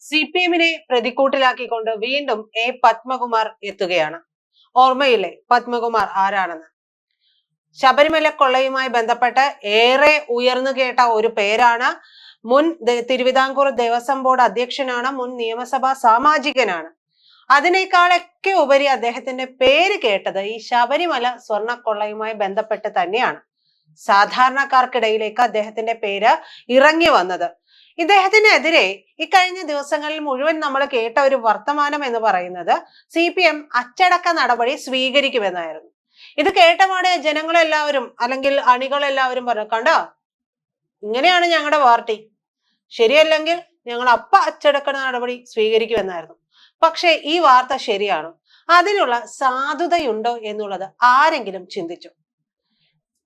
CPM-നെ പ്രതിക്കൂട്ടിലാക്കിക്കൊണ്ട് വീണ്ടും എ പത്മകുമാർ എത്തുകയാണ്. ഓർമ്മയില്ലേ പത്മകുമാർ ആരാണെന്ന്? ശബരിമല കൊള്ളയുമായി ബന്ധപ്പെട്ട് ഏറെ ഉയർന്നു കേട്ട ഒരു പേരാണ്. മുൻ തിരുവിതാംകൂർ ദേവസ്വം ബോർഡ് അധ്യക്ഷനാണ്, മുൻ നിയമസഭാ സാമാജികനാണ്. അതിനേക്കാളൊക്കെ ഉപരി അദ്ദേഹത്തിന്റെ പേര് കേട്ടത് ഈ ശബരിമല സ്വർണ്ണക്കൊള്ളയുമായി ബന്ധപ്പെട്ട് തന്നെയാണ്. സാധാരണക്കാർക്കിടയിലേക്ക് അദ്ദേഹത്തിന്റെ പേര് ഇറങ്ങി വന്നത്. ഇദ്ദേഹത്തിനെതിരെ ഇക്കഴിഞ്ഞ ദിവസങ്ങളിൽ മുഴുവൻ നമ്മൾ കേട്ട ഒരു വർത്തമാനം എന്ന് പറയുന്നത് CPM അച്ചടക്ക നടപടി സ്വീകരിക്കുമെന്നായിരുന്നു. ഇത് കേട്ടപാടെ ജനങ്ങളെല്ലാവരും അല്ലെങ്കിൽ അണികളെല്ലാവരും പറഞ്ഞു, കണ്ടോ ഇങ്ങനെയാണ് ഞങ്ങളുടെ പാർട്ടി, ശരിയല്ലെങ്കിൽ ഞങ്ങൾ അച്ചടക്ക നടപടി സ്വീകരിക്കുമെന്നായിരുന്നു. പക്ഷെ ഈ വാർത്ത ശരിയാണോ? അതിനുള്ള സാധുതയുണ്ടോ എന്നുള്ളത് ആരെങ്കിലും ചിന്തിച്ചു?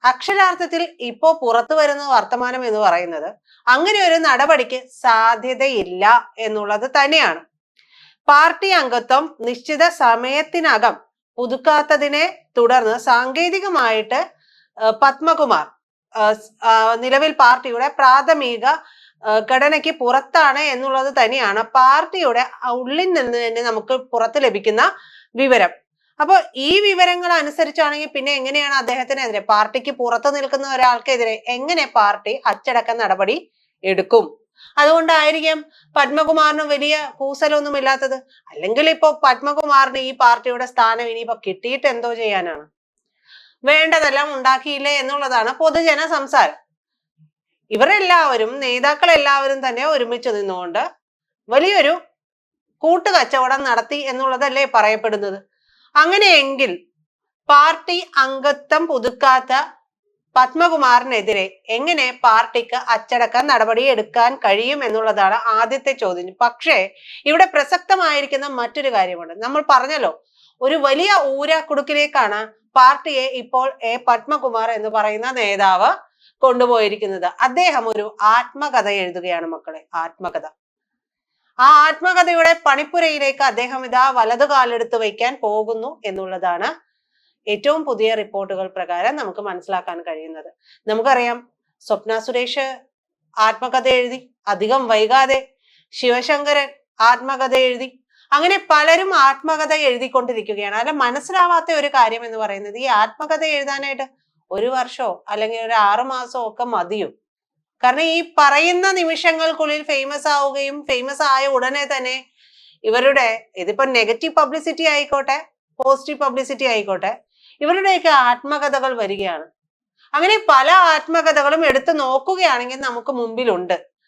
അക്ഷരാർത്ഥത്തിൽ ഇപ്പോ പുറത്തു വരുന്ന വർത്തമാനം എന്ന് പറയുന്നത് അങ്ങനെ ഒരു നടപടിക്ക് സാധ്യതയില്ല എന്നുള്ളത് തന്നെയാണ്. പാർട്ടി അംഗത്വം നിശ്ചിത സമയത്തിനകം പുതുക്കാത്തതിനെ തുടർന്ന് സാങ്കേതികമായിട്ട് പത്മകുമാർ നിലവിൽ പാർട്ടിയുടെ പ്രാഥമിക ഘടനയ്ക്ക് പുറത്താണ് എന്നുള്ളത് തന്നെയാണ് പാർട്ടിയുടെ ഉള്ളിൽ നിന്ന് തന്നെ നമുക്ക് പുറത്ത് ലഭിക്കുന്ന വിവരം. അപ്പൊ ഈ വിവരങ്ങൾ അനുസരിച്ചാണെങ്കിൽ പിന്നെ എങ്ങനെയാണ് അദ്ദേഹത്തിനെതിരെ, പാർട്ടിക്ക് പുറത്തു നിൽക്കുന്ന ഒരാൾക്കെതിരെ എങ്ങനെ പാർട്ടി അച്ചടക്ക നടപടി എടുക്കും? അതുകൊണ്ടായിരിക്കും പത്മകുമാറിന് വലിയ കൂസലൊന്നും ഇല്ലാത്തത്. അല്ലെങ്കിൽ ഇപ്പൊ പത്മകുമാറിന് ഈ പാർട്ടിയുടെ സ്ഥാനം ഇനിയിപ്പോ കിട്ടിയിട്ട് എന്തോ ചെയ്യാനാണ്? വേണ്ടതെല്ലാം ഉണ്ടാക്കിയില്ലേ എന്നുള്ളതാണ് പൊതുജന സംസാരം. ഇവരെല്ലാവരും, നേതാക്കളെല്ലാവരും തന്നെ ഒരുമിച്ച് നിന്നുകൊണ്ട് വലിയൊരു കൂട്ടുകച്ചവടം നടത്തി എന്നുള്ളതല്ലേ പറയപ്പെടുന്നത്. അങ്ങനെയെങ്കിൽ പാർട്ടി അംഗത്വം പുതുക്കാത്ത പത്മകുമാറിനെതിരെ എങ്ങനെ പാർട്ടിക്ക് അച്ചടക്ക നടപടി എടുക്കാൻ കഴിയും എന്നുള്ളതാണ് ആദ്യത്തെ ചോദ്യം. പക്ഷേ ഇവിടെ പ്രസക്തമായിരിക്കുന്ന മറ്റൊരു കാര്യമുണ്ട്. നമ്മൾ പറഞ്ഞല്ലോ, ഒരു വലിയ ഊരാക്കുടുക്കിലേക്കാണ് പാർട്ടിയെ ഇപ്പോൾ എ പത്മകുമാർ എന്ന് പറയുന്ന നേതാവ് കൊണ്ടുപോയിരിക്കുന്നത്. അദ്ദേഹം ഒരു ആത്മകഥ എഴുതുകയാണ് മക്കളെ, ആത്മകഥ. ആ ആത്മകഥയുടെ പണിപ്പുരയിലേക്ക് അദ്ദേഹം ഇതാ വലതു കാലെടുത്ത് വയ്ക്കാൻ പോകുന്നു എന്നുള്ളതാണ് ഏറ്റവും പുതിയ റിപ്പോർട്ടുകൾ പ്രകാരം നമുക്ക് മനസ്സിലാക്കാൻ കഴിയുന്നത്. നമുക്കറിയാം, സ്വപ്ന സുരേഷ് ആത്മകഥ എഴുതി, അധികം വൈകാതെ ശിവശങ്കരൻ ആത്മകഥ എഴുതി, അങ്ങനെ പലരും ആത്മകഥ എഴുതിക്കൊണ്ടിരിക്കുകയാണ്. അല്ല, മനസ്സിലാവാത്ത ഒരു കാര്യം എന്ന് പറയുന്നത് ഈ ആത്മകഥ എഴുതാനായിട്ട് 1 വർഷമോ അല്ലെങ്കിൽ ഒരു 6 മാസമോ ഒക്കെ മതിയോ? കാരണം ഈ പറയുന്ന നിമിഷങ്ങൾക്കുള്ളിൽ ഫേമസ് ആവുകയും ഫേമസ് ആയ ഉടനെ തന്നെ ഇവരുടെ, ഇതിപ്പോ നെഗറ്റീവ് പബ്ലിസിറ്റി ആയിക്കോട്ടെ പോസിറ്റീവ് പബ്ലിസിറ്റി ആയിക്കോട്ടെ, ഇവരുടെയൊക്കെ ആത്മകഥകൾ വരികയാണ്. അങ്ങനെ പല ആത്മകഥകളും എടുത്തു നോക്കുകയാണെങ്കിൽ നമുക്ക് മുമ്പിലുണ്ട്.